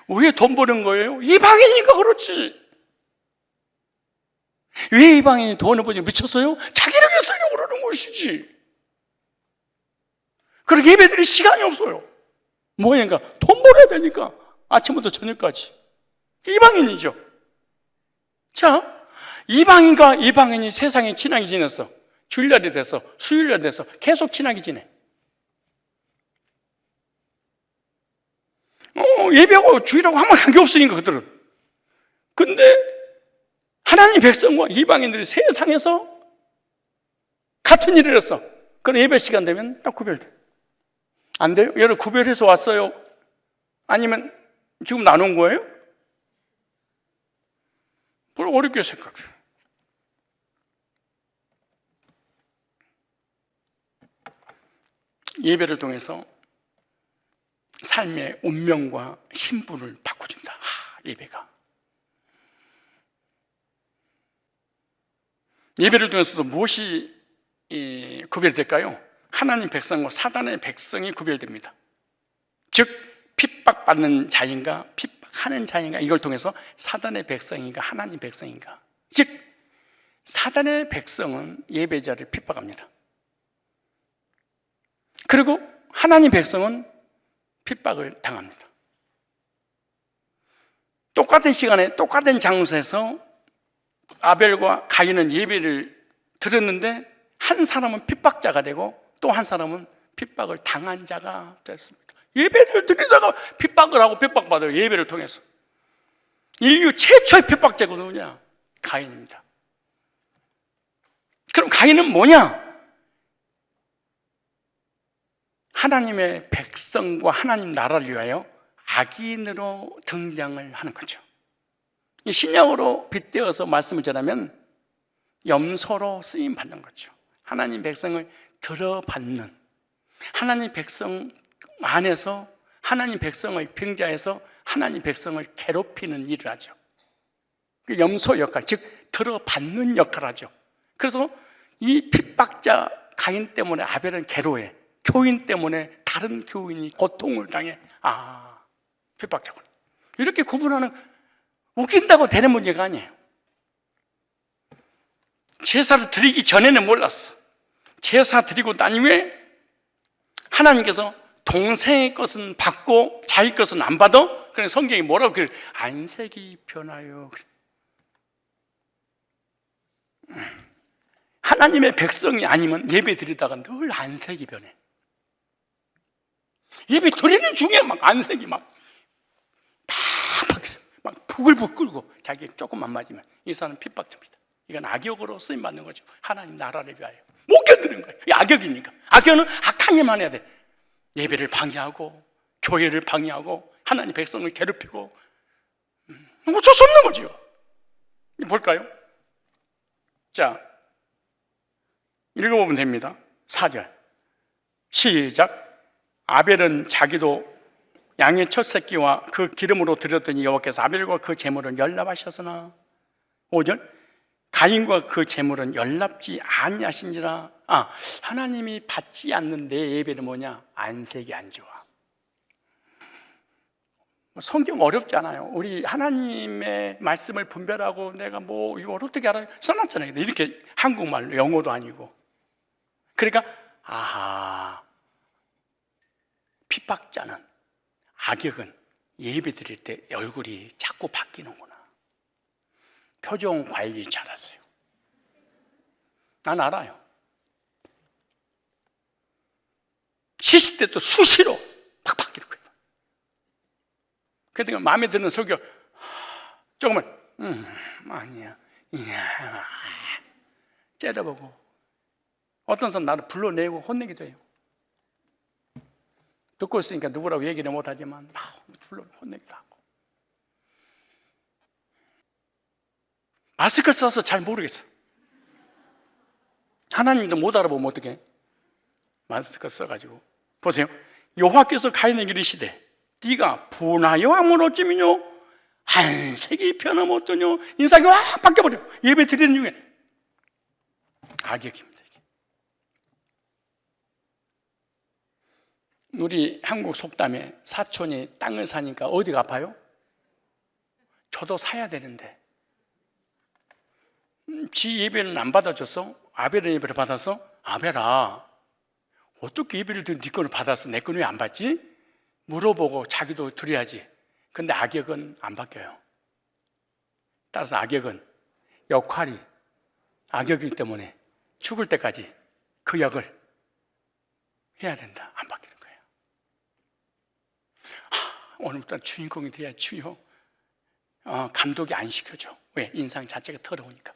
왜 돈 버는 거예요? 이방이니까 그렇지. 왜 이방인이 돈을 버지 미쳤어요? 자기를 위해 쓰려고 그러는 것이지. 그렇게 예배드릴 시간이 없어요. 뭐인가? 돈 벌어야 되니까 아침부터 저녁까지. 이방인이죠. 자, 이방인과 이방인이 세상에 친하게 지냈어. 주일날이 돼서 수요일날이 돼서 계속 친하게 지내. 예배하고 주일하고 아무 관계없으니까 그들은. 근데 하나님 백성과 이방인들이 세상에서 같은 일을 했어. 그럼 예배 시간 되면 딱 구별돼. 안 돼요? 여러분 구별해서 왔어요? 아니면 지금 나눈 거예요? 뭘 어렵게 생각해. 예배를 통해서 삶의 운명과 신분을 바꿔준다. 예배가. 예배를 통해서도 무엇이 구별될까요? 하나님 백성과 사단의 백성이 구별됩니다. 즉 핍박받는 자인가 핍박하는 자인가, 이걸 통해서 사단의 백성인가 하나님 백성인가. 즉 사단의 백성은 예배자를 핍박합니다. 그리고 하나님 백성은 핍박을 당합니다. 똑같은 시간에 똑같은 장소에서 아벨과 가인은 예배를 드렸는데 한 사람은 핍박자가 되고 또 한 사람은 핍박을 당한 자가 됐습니다. 예배를 드리다가 핍박을 하고 핍박받아요. 예배를 통해서. 인류 최초의 핍박자가 누구냐? 가인입니다. 그럼 가인은 뭐냐? 하나님의 백성과 하나님 나라를 위하여 악인으로 등장을 하는 거죠. 신약으로 빗대어서 말씀을 전하면 염소로 쓰임받는 거죠. 하나님 백성을 들어받는, 하나님 백성 안에서 하나님 백성을 병자해서 하나님 백성을 괴롭히는 일을 하죠. 그 염소 역할, 즉 들어받는 역할을 하죠. 그래서 이 핍박자 가인 때문에 아벨은 괴로워해. 교인 때문에 다른 교인이 고통을 당해. 핍박자군. 이렇게 구분하는, 웃긴다고 되는 문제가 아니에요. 제사를 드리기 전에는 몰랐어. 제사 드리고 난 후에 하나님께서 동생의 것은 받고 자기 것은 안 받아? 그래 성경이 뭐라고 그래? 안색이 변하여. 하나님의 백성이 아니면 예배 드리다가 늘 안색이 변해. 예배 드리는 중에 막 안색이 막 부글부글 끓고 자기 조금만 맞으면 이 사람은 핍박자입니다. 이건 악역으로 쓰임받는 거죠. 하나님 나라를 위하여 못 견디는 거예요. 이 악역이니까. 악역은 악한 일만 해야 돼. 예배를 방해하고 교회를 방해하고 하나님 백성을 괴롭히고 어쩔 수 없는 거죠. 볼까요? 자, 읽어보면 됩니다. 4절 시작. 아벨은 자기도 양의 첫 새끼와 그 기름으로 드렸더니 여호와께서 아벨과 그 제물은 연납하셨으나 5절 가인과 그 제물은 연납지 아니하신지라. 하나님이 받지 않는 내 예배는 뭐냐? 안색이 안 좋아. 성경 어렵지 않아요. 우리 하나님의 말씀을 분별하고 내가 뭐 이걸 어떻게 알아요? 써놨잖아요. 이렇게 한국말로, 영어도 아니고. 그러니까 핍박자는, 악역은 예배 드릴 때 얼굴이 자꾸 바뀌는구나. 표정 관리 잘하세요. 난 알아요. 씻을 때도 수시로 팍 바뀌는 거예요. 그러니까 마음에 드는 설교 조금은 아니야 째려보고, 어떤 사람 나를 불러내고 혼내기도 해요. 듣고 있으니까 누구라고 얘기는 못하지만 불러 혼내기도 하고. 마스크 써서 잘 모르겠어. 하나님도 못 알아보면 어떡해? 마스크 써가지고. 보세요. 여호와께서 가인에게 이르시되 네가 분하여 함은 어찌미뇨? 안색이 변함없더뇨? 인상이 확 바뀌어버려. 예배 드리는 중에. 악역입니다. 이게. 우리 한국 속담에 사촌이 땅을 사니까 어디가 아파요? 저도 사야 되는데 지 예배는 안 받아줬어? 아벨의 예배를 받았어? 아벨아, 어떻게 예배를 드린 네 거를 받았어? 내 거는 왜 안 받지? 물어보고 자기도 드려야지. 근데 악역은 안 바뀌어요. 따라서 악역은 역할이 악역이기 때문에 죽을 때까지 그 역을 해야 된다. 안 바뀌는 거예요. 오늘부터 주인공이 돼야 주요. 감독이 안 시켜줘. 왜? 인상 자체가 더러우니까.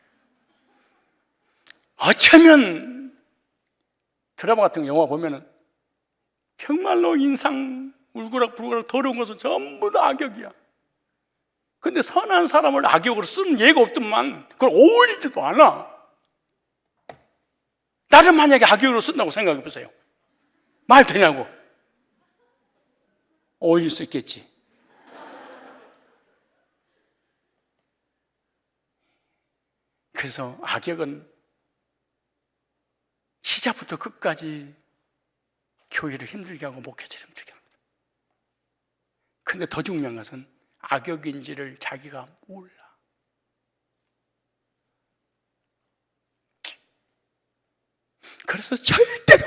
어쩌면 드라마 같은 영화 보면은 정말로 인상 울그락불그락 더러운 것은 전부 다 악역이야. 근데 선한 사람을 악역으로 쓰는 예가 없더만 그걸 어울리지도 않아. 나를 만약에 악역으로 쓴다고 생각해 보세요. 말 되냐고. 어울릴 수 있겠지. 그래서 악역은 시작부터 끝까지 교회를 힘들게 하고 목회자를 힘들게 합니다. 근데 더 중요한 것은 악역인지를 자기가 몰라. 그래서 절대로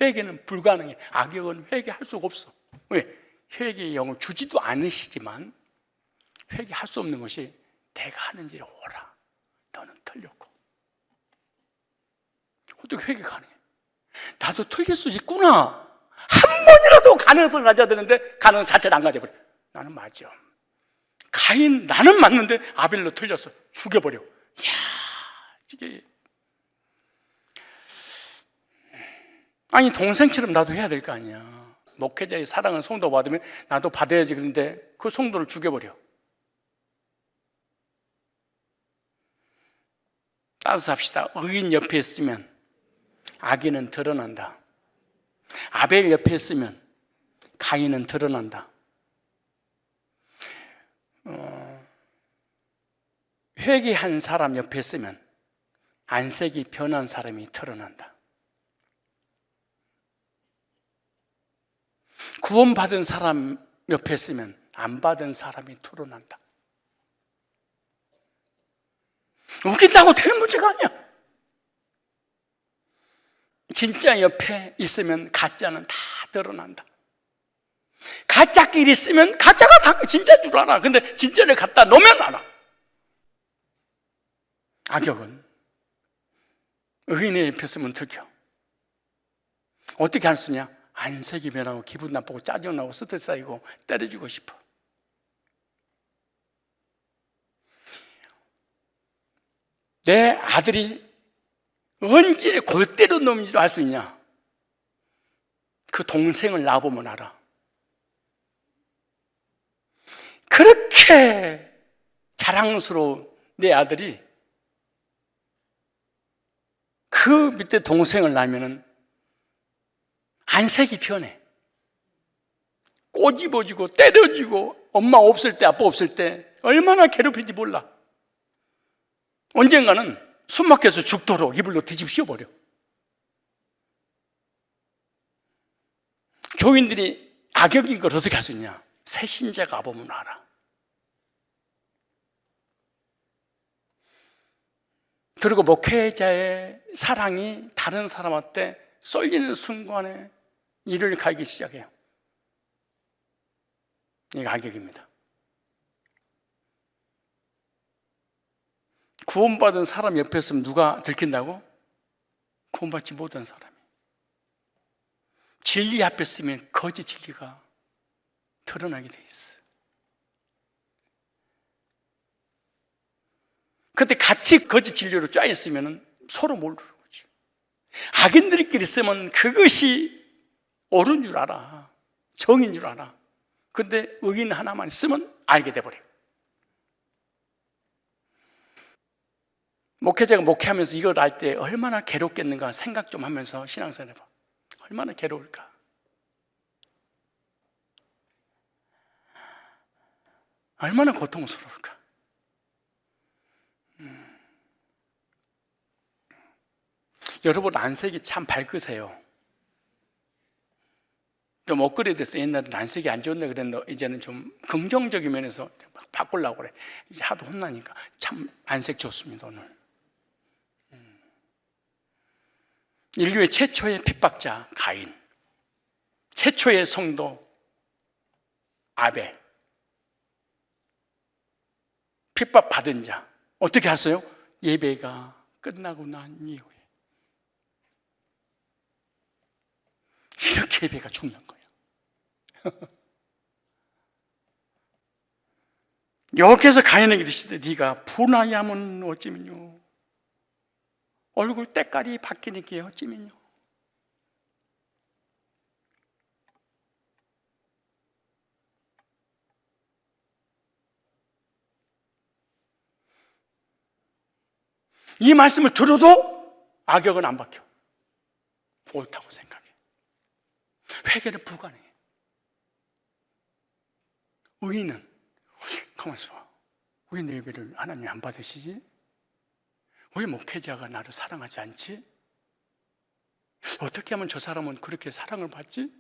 회개는 불가능해. 악역은 회개할 수가 없어. 왜? 회개의 영을 주지도 않으시지만 회개할 수 없는 것이 내가 하는 일을 오라. 너는 틀렸고. 어떻게 회개가 가능해? 나도 틀릴 수 있구나. 한 번이라도 가능성을 가져야 되는데 가능성 자체를 안 가져버려. 나는 맞아. 가인 나는 맞는데 아벨로 틀렸어. 죽여버려. 이야, 이게 아니 동생처럼 나도 해야 될 거 아니야. 목회자의 사랑을 성도 받으면 나도 받아야지. 그런데 그 성도를 죽여버려. 따라서 합시다. 의인 옆에 있으면 악인은 드러난다. 아벨 옆에 있으면 가인은 드러난다. 회개한 사람 옆에 있으면 안색이 변한 사람이 드러난다. 구원받은 사람 옆에 있으면 안 받은 사람이 드러난다. 웃긴다고 되는 문제가 아니야. 진짜 옆에 있으면 가짜는 다 드러난다. 가짜끼리 있으면 가짜가 다 진짜인 줄 알아. 근데 진짜를 갖다 놓으면 알아. 악역은 의인의 옆에 있으면 들켜. 어떻게 할 수 있냐? 안색이 변하고 기분 나쁘고 짜증나고 스트레스 쌓이고 때려주고 싶어. 내 아들이 언제 골 때려 놓는지 알 수 있냐? 그 동생을 놔보면 알아. 그렇게 자랑스러운 내 아들이 그 밑에 동생을 낳으면은 안색이 변해. 꼬집어주고 때려주고 엄마 없을 때 아빠 없을 때 얼마나 괴롭힌지 몰라. 언젠가는 숨막혀서 죽도록 이불로 뒤집어씌워버려. 교인들이 악역인 걸 어떻게 할 수 있냐? 새신자가 보면 알아. 그리고 목회자의 사랑이 다른 사람한테 쏠리는 순간에 일을 갈기 시작해요. 이게 악역입니다. 구원받은 사람 옆에 있으면 누가 들킨다고? 구원받지 못한 사람이. 진리 앞에 있으면 거짓 진리가 드러나게 돼 있어. 그때 같이 거짓 진리로 짜 있으면 서로 모르는 거지. 악인들끼리 있으면 그것이 옳은 줄 알아. 정인 줄 알아. 근데 의인 하나만 있으면 알게 돼버려. 목회자가 목회하면서 이걸 알 때 얼마나 괴롭겠는가 생각 좀 하면서 신앙생활 해봐. 얼마나 괴로울까. 얼마나 고통스러울까. 여러분 안색이 참 밝으세요. 좀 업그레이드 됐어. 옛날에 안색이 안 좋네 그랬는데 이제는 좀 긍정적인 면에서 바꾸려고 그래. 이제 하도 혼나니까 참 안색 좋습니다 오늘. 인류의 최초의 핍박자 가인, 최초의 성도 아벨, 핍박받은 자 어떻게 하세요? 예배가 끝나고 난 이후에 이렇게 예배가 죽는 거예요. 여기서 가인에게 이르시되 네가 분하야면 어찌면요 얼굴 때깔이 바뀌니까 어찌면요. 이 말씀을 들어도 악역은 안 바뀌어. 옳다고 생각해. 회개는 불가능해. 의인은 가만있어 봐. 왜 내 예배를 하나님이 안 받으시지? 왜 목회자가 나를 사랑하지 않지? 어떻게 하면 저 사람은 그렇게 사랑을 받지?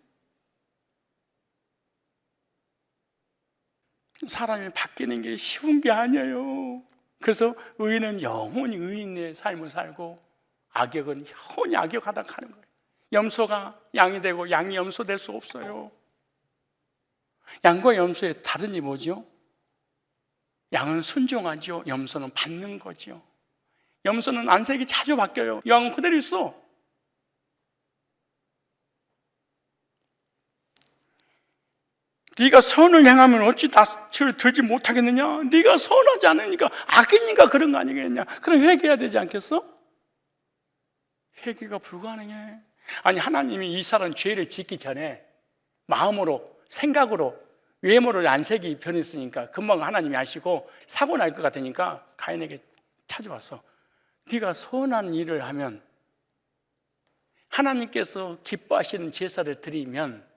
사람이 바뀌는 게 쉬운 게 아니에요. 그래서 의인은 영원히 의인의 삶을 살고 악역은 영원히 악역하다 가는 거예요. 염소가 양이 되고 양이 염소 될 수 없어요. 양과 염소의 다른이 뭐죠? 양은 순종하죠. 염소는 받는 거죠. 염소는 안색이 자주 바뀌어요. 양은 그대로 있어. 네가 선을 행하면 어찌 낯을 들지 못하겠느냐? 네가 선하지 않으니까 악이니까 그런 거 아니겠냐? 그럼 회개해야 되지 않겠어? 회개가 불가능해. 아니 하나님이 이 사람 죄를 짓기 전에 마음으로 생각으로 외모로 안색이 변했으니까 금방 하나님이 아시고 사고 날 것 같으니까 가인에게 찾아왔어. 네가 선한 일을 하면 하나님께서 기뻐하시는 제사를 드리면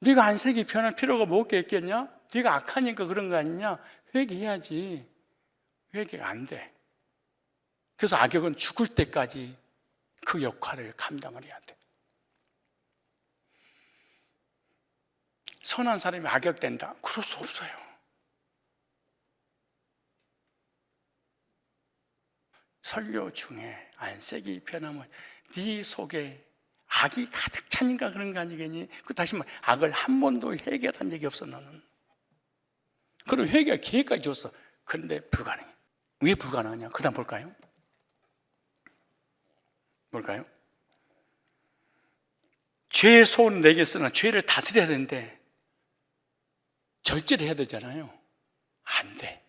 네가 안색이 변할 필요가 뭐가 있겠냐? 네가 악하니까 그런 거 아니냐? 회개해야지. 회개가 안 돼. 그래서 악역은 죽을 때까지 그 역할을 감당을 해야 돼. 선한 사람이 악역된다? 그럴 수 없어요. 설교 중에 안색이 변하면 네 속에 악이 가득 차니까 그런 거 아니겠니? 그 다시 말 악을 한 번도 회개한 적이 없어 너는. 그럼 회개할 기회까지 줬어. 그런데 불가능해. 왜 불가능하냐? 그 다음 볼까요? 뭘까요? 죄의 소원은 내게 쓰나 죄를 다스려야 되는데 절제를 해야 되잖아요. 안 돼.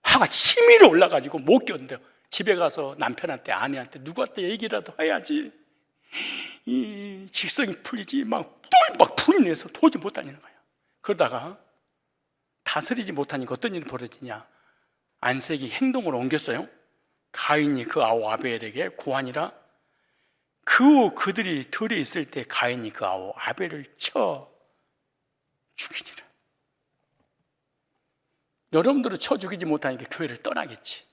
화가 치밀어 올라가지고 못 견뎌. 집에 가서 남편한테 아내한테 누구한테 얘기라도 해야지 이 직성이 풀리지 막 풀내서 도저히 못 다니는 거야. 그러다가 다스리지 못하니까 어떤 일이 벌어지냐? 안색이 행동으로 옮겼어요. 가인이 그 아우 아벨에게 고하니라 그 후 그들이 들에 있을 때 가인이 그 아우 아벨을 쳐 죽이니라. 여러분들은 쳐 죽이지 못하니까 교회를 떠나겠지.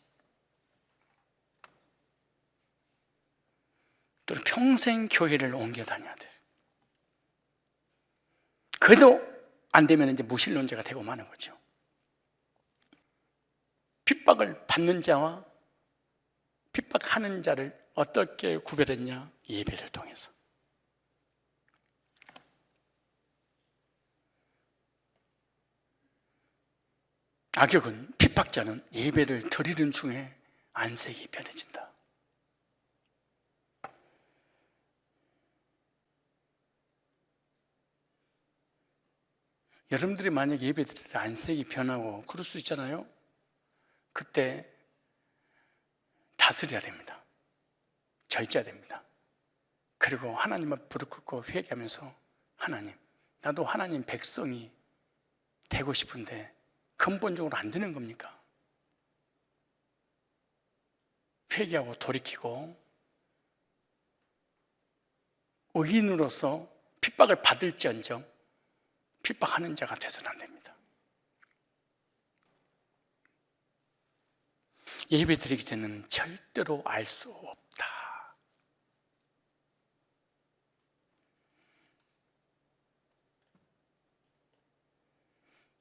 또 평생 교회를 옮겨 다녀야 돼. 그래도 안 되면 이제 무신론자가 되고 마는 거죠. 핍박을 받는 자와 핍박하는 자를 어떻게 구별했냐? 예배를 통해서. 악역은, 핍박자는 예배를 드리는 중에 안색이 변해진다. 여러분들이 만약 예배 드릴 때 안색이 변하고 그럴 수 있잖아요. 그때 다스려야 됩니다. 절제해야 됩니다. 그리고 하나님을 부르 꿇고 회개하면서 하나님, 나도 하나님 백성이 되고 싶은데 근본적으로 안 되는 겁니까? 회개하고 돌이키고 의인으로서 핍박을 받을지언정 핍박하는 자가 돼서는 안 됩니다. 예배 드리기 전에는 절대로 알 수 없다.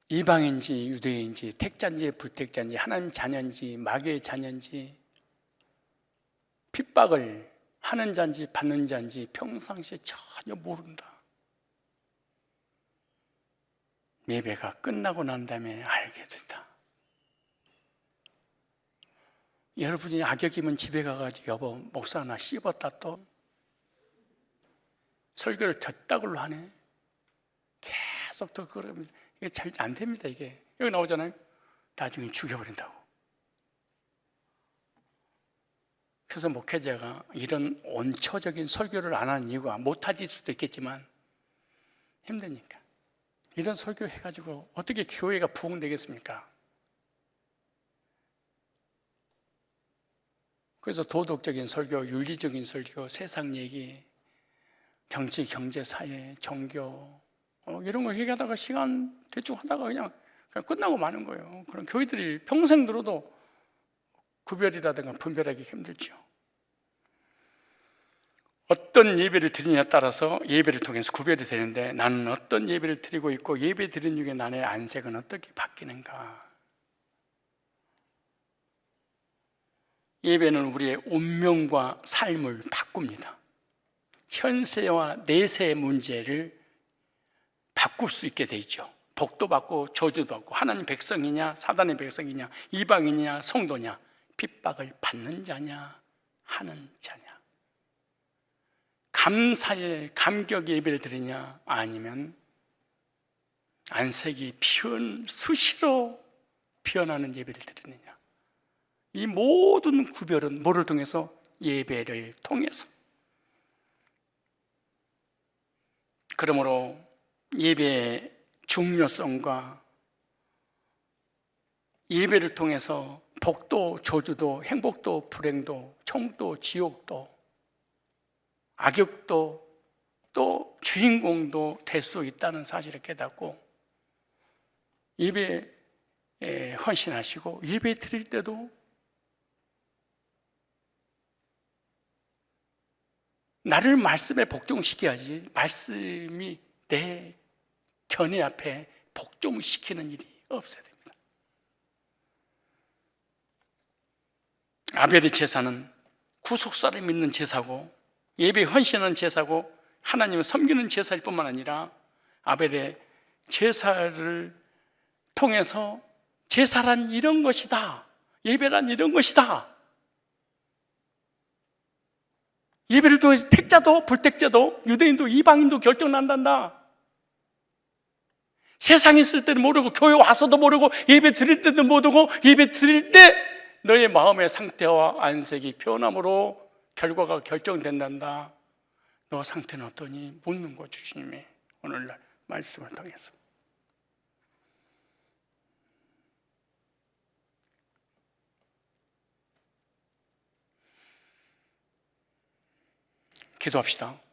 이방인지 유대인지 택자인지 불택자인지 하나님 자녀인지 마귀의 자녀인지 핍박을 하는 자인지 받는 자인지 평상시에 전혀 모른다. 예배가 끝나고 난 다음에 알게 된다. 여러분이 악역이면 집에 가가지고 여보 목사 나 씹었다 또 설교를 덧다굴로 하네. 계속 더 그러면 이게 잘 안 됩니다. 이게 여기 나오잖아요. 나중에 죽여버린다고. 그래서 목회자가 이런 원초적인 설교를 안 하는 이유가 못하질 수도 있겠지만 힘드니까. 이런 설교 해가지고 어떻게 교회가 부흥되겠습니까? 그래서 도덕적인 설교, 윤리적인 설교, 세상 얘기, 정치, 경제, 사회, 종교 이런 거 얘기하다가 시간 대충 하다가 그냥 끝나고 마는 거예요. 그럼 교회들이 평생 들어도 구별이라든가 분별하기 힘들죠. 어떤 예배를 드리냐에 따라서 예배를 통해서 구별이 되는데 나는 어떤 예배를 드리고 있고 예배 드리는 중에 나의 안색은 어떻게 바뀌는가? 예배는 우리의 운명과 삶을 바꿉니다. 현세와 내세의 문제를 바꿀 수 있게 되죠. 복도 받고 저주도 받고 하나님 백성이냐 사단의 백성이냐 이방인이냐 성도냐 핍박을 받는 자냐 하는 자냐 감사의 감격 예배를 드리냐 아니면 안색이 수시로 피어나는 예배를 드리느냐. 이 모든 구별은 뭐를 통해서? 예배를 통해서. 그러므로 예배의 중요성과 예배를 통해서 복도 저주도 행복도 불행도 천국도 지옥도 악역도 또 주인공도 될 수 있다는 사실을 깨닫고 예배에 헌신하시고 예배 드릴 때도 나를 말씀에 복종시켜야지 말씀이 내 견해 앞에 복종시키는 일이 없어야 됩니다. 아벨의 제사는 구속사를 믿는 제사고 예배에 헌신하는 제사고 하나님을 섬기는 제사일 뿐만 아니라 아벨의 제사를 통해서 제사란 이런 것이다. 예배란 이런 것이다. 예배를 통해서 택자도 불택자도 유대인도 이방인도 결정난단다. 세상에 있을 때는 모르고 교회 와서도 모르고 예배 드릴 때도 모르고 예배 드릴 때 너의 마음의 상태와 안색이 변함으로 결과가 결정된단다. 너 상태는 어떠니? 묻는 거죠, 주님이 오늘날 말씀을 통해서. 기도합시다.